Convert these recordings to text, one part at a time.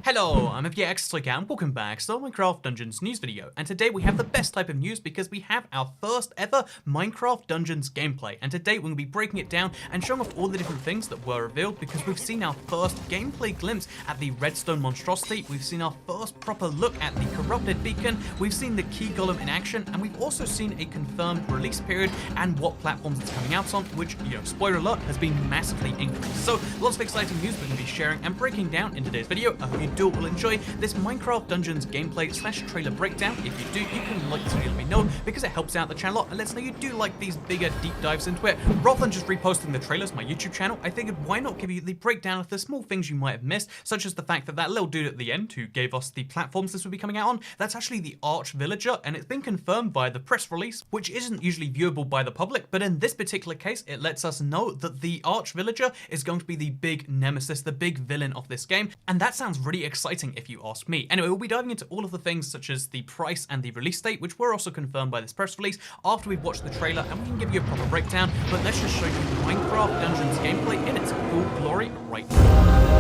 Hello, I'm FGX and welcome back to the Minecraft Dungeons news video, and today we have the best type of news because we have our first ever Minecraft Dungeons gameplay, and today we're going to be breaking it down and showing off all the different things that were revealed because we've seen our first gameplay glimpse at the Redstone Monstrosity, we've seen our first proper look at the Corrupted Beacon, we've seen the Key Golem in action, and we've also seen a confirmed release period and what platforms it's coming out on, which, spoiler alert, has been massively increased. So lots of exciting news we're going to be sharing and breaking down in today's video. I hope you will enjoy this Minecraft Dungeons gameplay / trailer breakdown. If you do, you can like this video, let me know, because it helps out the channel a lot and lets know you do like these bigger deep dives into it. Rather than just reposting the trailers on my YouTube channel, I figured why not give you the breakdown of the small things you might have missed, such as the fact that that little dude at the end who gave us the platforms this would be coming out on, that's actually the Arch Villager, and it's been confirmed by the press release, which isn't usually viewable by the public, but in this particular case, it lets us know that the Arch Villager is going to be the big nemesis, the big villain of this game, and that sounds really exciting if you ask me. Anyway, we'll be diving into all of the things such as the price and the release date, which were also confirmed by this press release after we've watched the trailer, and we can give you a proper breakdown, but let's just show you Minecraft Dungeons gameplay in its full glory right now.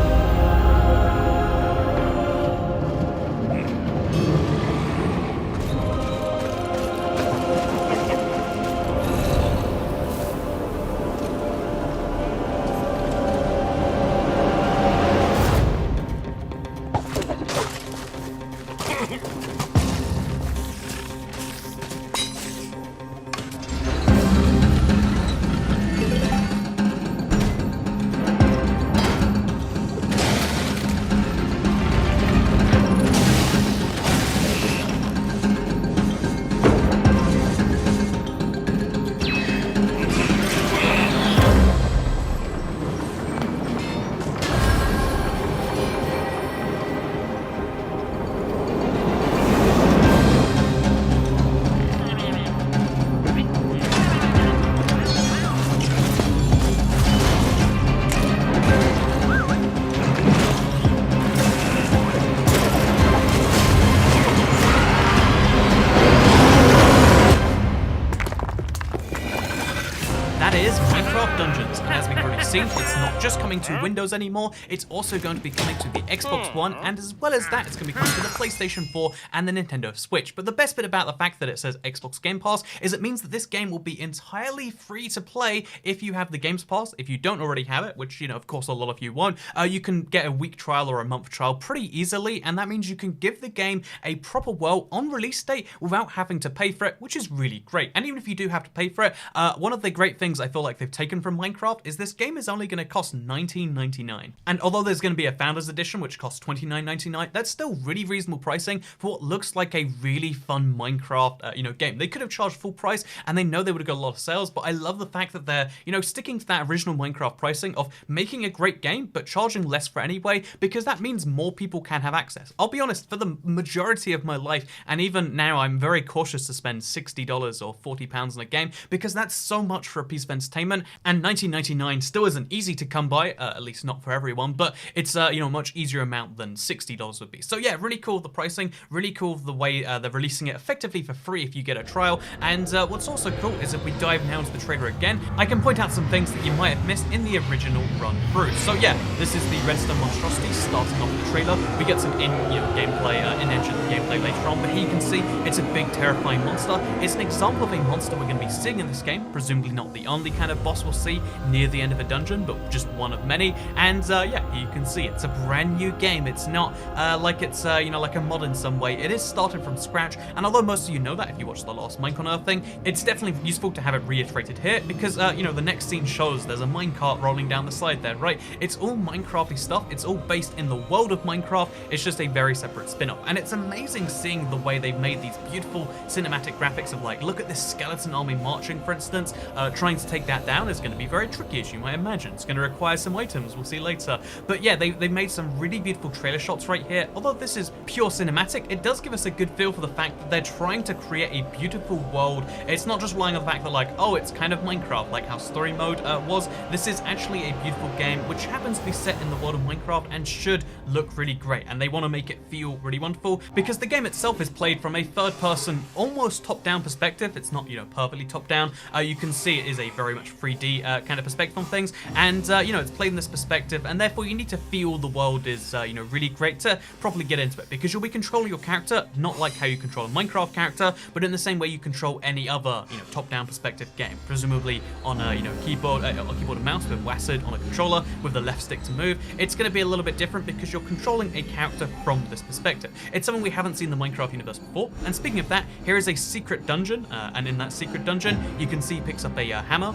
That is Minecraft Dungeons, and as we've already seen, it's not just coming to Windows anymore, it's also going to be coming to the Xbox One, and as well as that, it's going to be coming to the PlayStation 4 and the Nintendo Switch. But the best bit about the fact that it says Xbox Game Pass is it means that this game will be entirely free to play if you have the Games Pass. If you don't already have it, which, of course a lot of you won't, you can get a week trial or a month trial pretty easily, and that means you can give the game a proper whirl on release date without having to pay for it, which is really great. And even if you do have to pay for it, one of the great things I feel like they've taken from Minecraft is this game is only going to cost $19.99. And although there's going to be a Founders Edition which costs $29.99, that's still really reasonable pricing for what looks like a really fun Minecraft game. They could have charged full price and they know they would have got a lot of sales, but I love the fact that they're sticking to that original Minecraft pricing of making a great game but charging less for it anyway, because that means more people can have access. I'll be honest, for the majority of my life, and even now, I'm very cautious to spend $60 or £40 on a game because that's so much for a piece of entertainment, and $19.99 still isn't easy to come by, at least not for everyone, but it's a much easier amount than $60 would be. So yeah, really cool the pricing, really cool the way they're releasing it effectively for free if you get a trial, and what's also cool is if we dive now into the trailer again, I can point out some things that you might have missed in the original run through. So yeah, this is the Redstone Monstrosity starting off the trailer. We get some gameplay, in-engine gameplay later on, but here you can see it's a big terrifying monster. It's an example of a monster we're going to be seeing in this game, presumably not the only kind of boss we'll see near the end of a dungeon, but just one of many. And yeah, here you can see it's a brand new game. It's not like it's like a mod in some way. It is started from scratch, and although most of you know that if you watch the last Minecraft on Earth thing, it's definitely useful to have it reiterated here because the next scene shows there's a minecart rolling down the side there, right? It's all Minecrafty stuff. It's all based in the world of Minecraft. It's just a very separate spin-off, and it's amazing seeing the way they've made these beautiful cinematic graphics of like, look at this skeleton army marching, for instance. Trying to take that down is going to be very tricky, as you might imagine. It's going to require some items, we'll see later. But yeah, they made some really beautiful trailer shots right here. Although this is pure cinematic, it does give us a good feel for the fact that they're trying to create a beautiful world. It's not just relying on the fact that like, oh, it's kind of Minecraft, like how story mode was. This is actually a beautiful game, which happens to be set in the world of Minecraft and should look really great. And they want to make it feel really wonderful because the game itself is played from a third-person, almost top-down perspective. It's not, perfectly top-down. You can see it is a very much 3D kind of perspective on things, and you know, it's played in this perspective, and therefore you need to feel the world is you know, really great to properly get into it, because you'll be controlling your character not like how you control a Minecraft character, but in the same way you control any other, you know, top-down perspective game, presumably on a, you know, keyboard and mouse with WASD on a controller with the left stick to move. It's going to be a little bit different because you're controlling a character from this perspective. It's something we haven't seen in the Minecraft universe before. And speaking of that, here is a secret dungeon, and in that secret dungeon, you can see he picks up a hammer,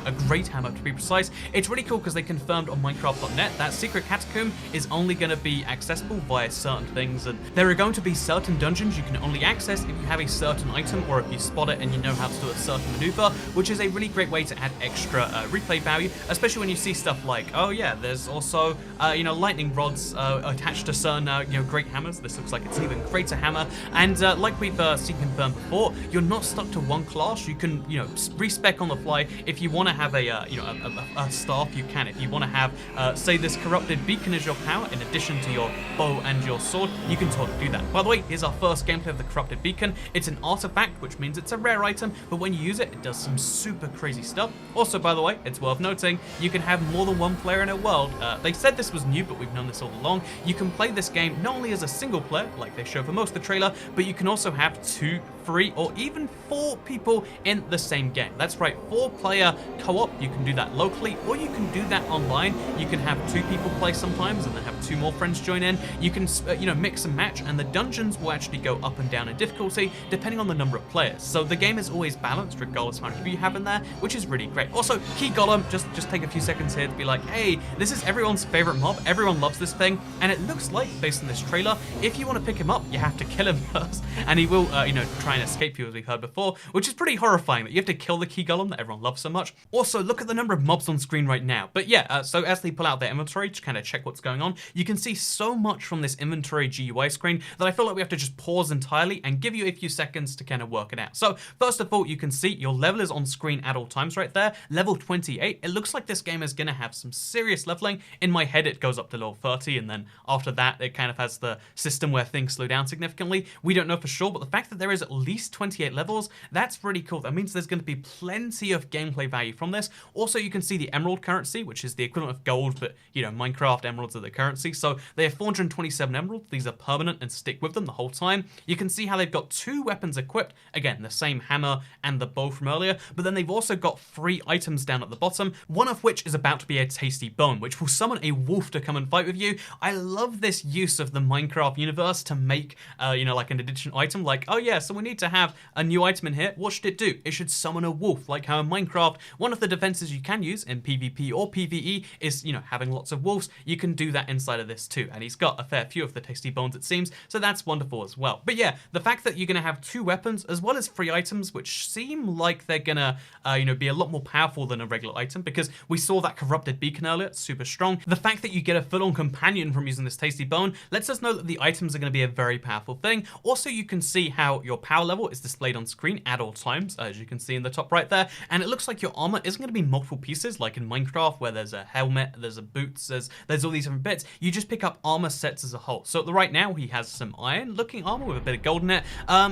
a great hammer to be precise. It's really cool because they confirmed on Minecraft.net that secret catacomb is only going to be accessible via certain things, and there are going to be certain dungeons you can only access if you have a certain item or if you spot it and you know how to do a certain maneuver, which is a really great way to add extra replay value, especially when you see stuff like, oh yeah, there's also you know, lightning rods attached to certain you know, great hammers. This looks like it's an even greater hammer, and like we've seen confirmed before, you're not stuck to one class. You can, you know, respec on the fly. If you want to have a you know, a staff, you can. If you want to have say this corrupted beacon as your power in addition to your bow and your sword, you can totally do that. By the way, here's our first gameplay of the corrupted beacon. It's an artifact, which means it's a rare item, but when you use it, it does some super crazy stuff. Also, by the way, it's worth noting, you can have more than one player in a world. They said this was new, but we've known this all along. You can play this game not only as a single player, like they show for most of the trailer, but you can also have 2, 3, or even 4 people in the same game. That's right, 4-player co-op. You can do that locally, or you can do that online. You can have 2 people play sometimes, and then have 2 more friends join in. You can, you know, mix and match, and the dungeons will actually go up and down in difficulty depending on the number of players. So the game is always balanced, regardless of how many people you have in there, which is really great. Also, Key Golem, just take a few seconds here to be like, hey, this is everyone's favorite mob. Everyone loves this thing, and it looks like, based on this trailer, if you want to pick him up, you have to kill him first, and he will, you know, try and escape you, as we've heard before, which is pretty horrifying that you have to kill the Key Golem that everyone loves so much. Also, look at the number of mobs on screen right now. But yeah, so as they pull out their inventory to kind of check what's going on, you can see so much from this inventory GUI screen that I feel like we have to just pause entirely and give you a few seconds to kind of work it out. So first of all, you can see your level is on screen at all times right there, level 28. It looks like this game is going to have some serious leveling. In my head, it goes up to level 30, and then after that, it kind of has the system where things slow down significantly. We don't know for sure, but the fact that there is at least 28 levels, that's really cool. That means there's going to be plenty of gameplay value from this. Also, you can see the emerald currency, which is the equivalent of gold, but, you know, Minecraft emeralds are the currency. So they have 427 emeralds. These are permanent and stick with them the whole time. You can see how they've got 2 weapons equipped. Again, the same hammer and the bow from earlier, but then they've also got 3 items down at the bottom, one of which is about to be a tasty bone, which will summon a wolf to come and fight with you. I love this use of the Minecraft universe to make, you know, like an additional item, like, oh yeah, so we need to have a new item in here. What should it do? It should summon a wolf, like how in Minecraft, one of the defenses you can use in PvP or PvE is, you know, having lots of wolves. You can do that inside of this too, and he's got a fair few of the tasty bones, it seems, so that's wonderful as well. But yeah, the fact that you're going to have 2 weapons as well as 3 items, which seem like they're gonna, you know, be a lot more powerful than a regular item, because we saw that corrupted beacon earlier, it's super strong. The fact that you get a full-on companion from using this tasty bone lets us know that the items are going to be a very powerful thing. Also, you can see how your power level is displayed on screen at all times, as you can see in the top right there, and it looks like your armor isn't going to be multiple pieces like in Minecraft, where there's a helmet, there's a boots, there's all these different bits. You just pick up armor sets as a whole. So right now he has some iron looking armor with a bit of gold in it.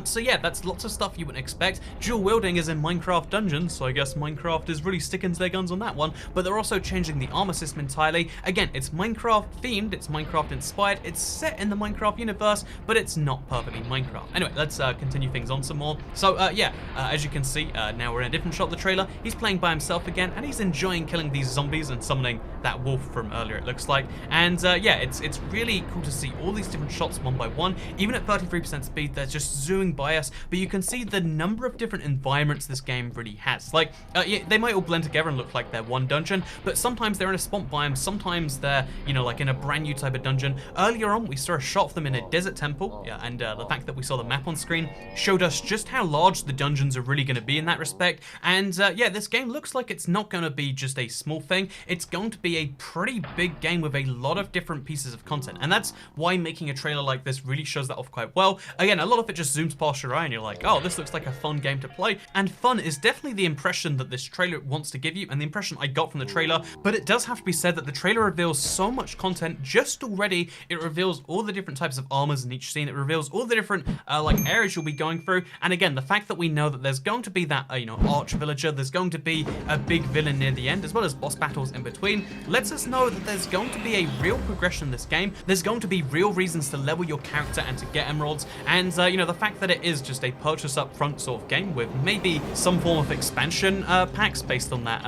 So yeah, that's lots of stuff you wouldn't expect. Dual wielding is in Minecraft dungeons, so I guess Minecraft is really sticking to their guns on that one, but they're also changing the armor system entirely. Again, it's Minecraft themed, it's Minecraft inspired, it's set in the Minecraft universe, but it's not perfectly Minecraft. Anyway, let's continue things on some more. So yeah, as you can see, now we're in a different shot of the trailer. He's playing by himself again, and he's enjoying killing these zombies and summoning that wolf from earlier, it looks like. And yeah, it's really cool to see all these different shots one by one. Even at 33% speed, they're just zooming by us, but you can see the number of different environments this game really has. Like, yeah, they might all blend together and look like they're one dungeon, but sometimes they're in a swamp biome, sometimes they're, you know, like in a brand new type of dungeon. Earlier on, we saw a shot of them in a desert temple, yeah, and the fact that we saw the map on screen showed us just how large the dungeons are really going to be in that respect. And yeah, this game looks like it's not going to be just a small thing. It's going to be a pretty big game with a lot of different pieces of content, and that's why making a trailer like this really shows that off quite well. Again, a lot of it just zooms past your eye and you're like, oh, this looks like a fun game to play, and fun is definitely the impression that this trailer wants to give you, and the impression I got from the trailer. But it does have to be said that the trailer reveals so much content just already. It reveals all the different types of armors in each scene. It reveals all the different like areas you'll be going going through. And again, the fact that we know that there's going to be that, arch villager, there's going to be a big villain near the end, as well as boss battles in between, lets us know that there's going to be a real progression in this game. There's going to be real reasons to level your character and to get emeralds. And, the fact that it is just a purchase up front sort of game with maybe some form of expansion packs based on that,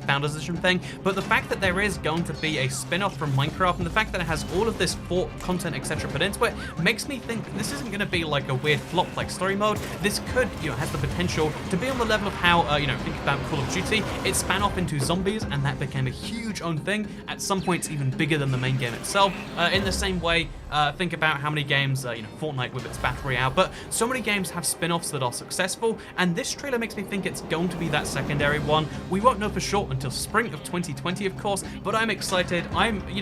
Founders Edition thing. But the fact that there is going to be a spin-off from Minecraft, and the fact that it has all of this fort content, etc. put into it, makes me think this isn't going to be like a weird flop like story mode. This could, has the potential to be on the level of how, think about Call of Duty. It span off into zombies, and that became a huge own thing. At some points, even bigger than the main game itself. In the same way, think about how many games, Fortnite with its Battle Royale, but so many games have spin-offs that are successful, and this trailer makes me think it's going to be that secondary one. We won't know for sure until spring of 2020, of course, but I'm excited.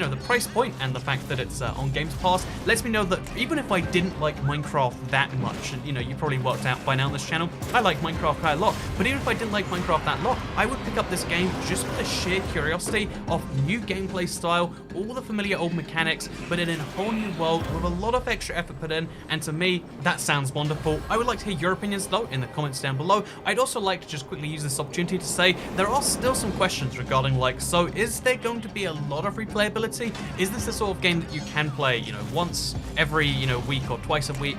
The price point and the fact that it's on Games Pass lets me know that even if I didn't like Minecraft that much, and you probably worked out by now on this channel, I like Minecraft quite a lot, but even if I didn't like Minecraft that lot, I would pick up this game just for the sheer curiosity of new gameplay style, all the familiar old mechanics, but in a whole new world with a lot of extra effort put in, and to me, that sounds wonderful. I would like to hear your opinions though in the comments down below. I'd also like to just quickly use this opportunity to say there are still some questions regarding so is there going to be a lot of replayability? Is this the sort of game that you can play, once every, week or twice a week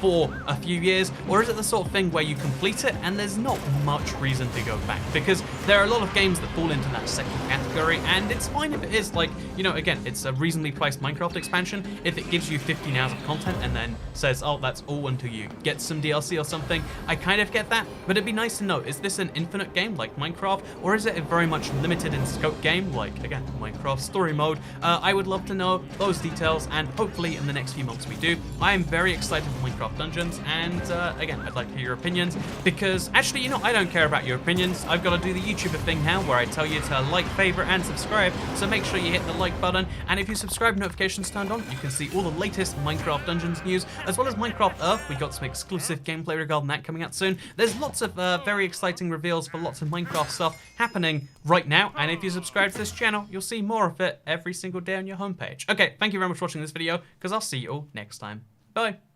for a few years? Or is it the sort of thing where you complete it and there's not much reason to go back? Because there are a lot of games that fall into that second category, and it's fine if it is again, it's a reasonably priced Minecraft expansion. If it gives you 15 hours of content and then says, oh, that's all until you get some DLC or something, I kind of get that. But it'd be nice to know, is this an infinite game like Minecraft, or is it a very much limited in scope game like, again, Minecraft story mode? I would love to know those details, and hopefully in the next few months we do. I am very excited for Minecraft Dungeons, and again, I'd like to hear your opinions, because actually, I don't care about your opinions. I've got to do the YouTuber thing now where I tell you to like, favorite, and subscribe, so make sure you hit the like button, and if you subscribe, notifications turned on, you can see all the latest Minecraft Dungeons news, as well as Minecraft Earth. We got some exclusive gameplay regarding that coming out soon. There's lots of very exciting reveals for lots of Minecraft stuff happening right now, and if you subscribe to this channel, you'll see more of it every single day on your homepage. Okay, thank you very much for watching this video, because I'll see you all next time. Bye.